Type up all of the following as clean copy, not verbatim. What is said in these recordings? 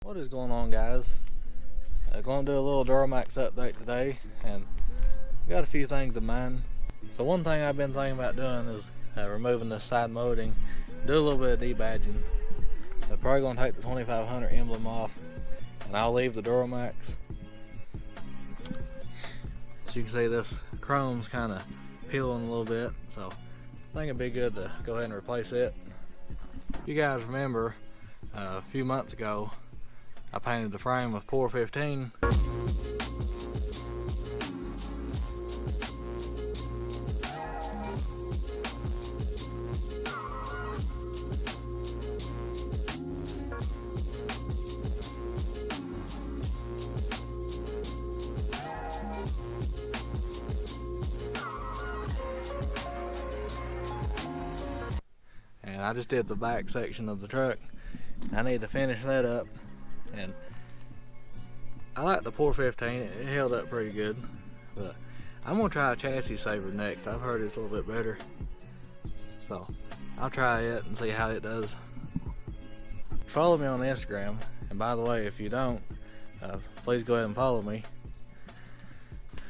What is going on, guys? Going to do a little Duramax update today, and got a few things in mind. So one thing I've been thinking about doing is removing the side molding, do a little bit of debadging. I'm probably going to take the 2500 emblem off, and I'll leave the Duramax. So you can see this chrome's kind of peeling a little bit, so I think it'd be good to go ahead and replace it. If you guys remember, a few months ago I painted the frame with Pour 15. And I just did the back section of the truck. I need to finish that up, and I like the Pour 15, it held up pretty good, but I'm gonna try a chassis saver next. I've heard it's a little bit better, so I'll try it and see how it does. Follow me on Instagram, and by the way, if you don't, please go ahead and follow me.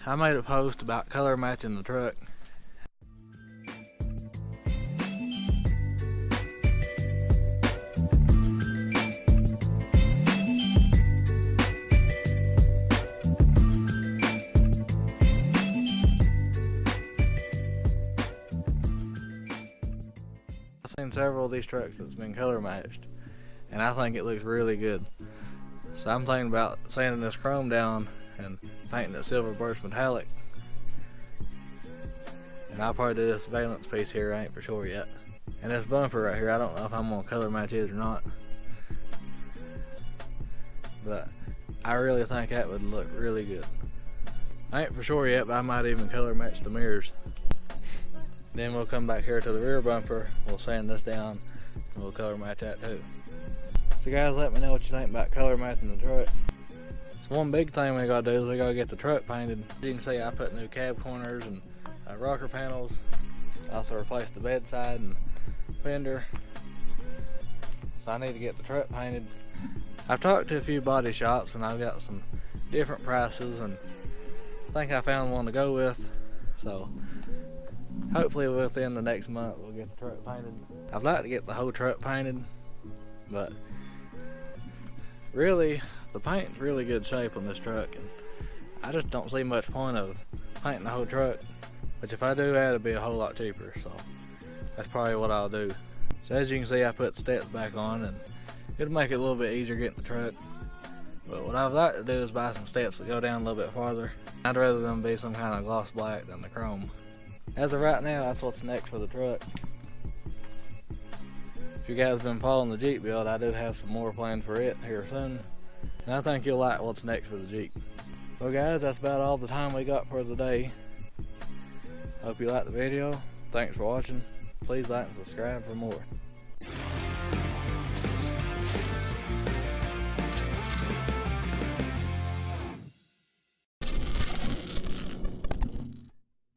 I made a post about color matching the truck. I've seen several of these trucks that's been color matched, and I think it looks really good. So I'm thinking about sanding this chrome down and painting it silver burst metallic. And I'll probably do this valence piece here, I ain't for sure yet. And this bumper right here, I don't know if I'm gonna color match it or not, but I really think that would look really good. I ain't for sure yet, but I might even color match the mirrors. Then we'll come back here to the rear bumper, we'll sand this down, and we'll color match that too. So guys, let me know what you think about color matching the truck. So one big thing we gotta do is we gotta get the truck painted. As you can see, I put new cab corners and rocker panels. I also replaced the bedside and fender. So I need to get the truck painted. I've talked to a few body shops and I've got some different prices, and I think I found one to go with. So hopefully within the next month we'll get the truck painted. I'd like to get the whole truck painted, but really the paint's really good shape on this truck, and I just don't see much point of painting the whole truck. Which if I do that, it'll be a whole lot cheaper, so that's probably what I'll do. So as you can see, I put steps back on, and it'll make it a little bit easier getting the truck. But what I'd like to do is buy some steps that go down a little bit farther. I'd rather them be some kind of gloss black than the chrome. As of right now, that's what's next for the truck. If you guys have been following the Jeep build, I do have some more planned for it here soon. And I think you'll like what's next for the Jeep. Well guys, that's about all the time we got for the day. Hope you liked the video. Thanks for watching. Please like and subscribe for more.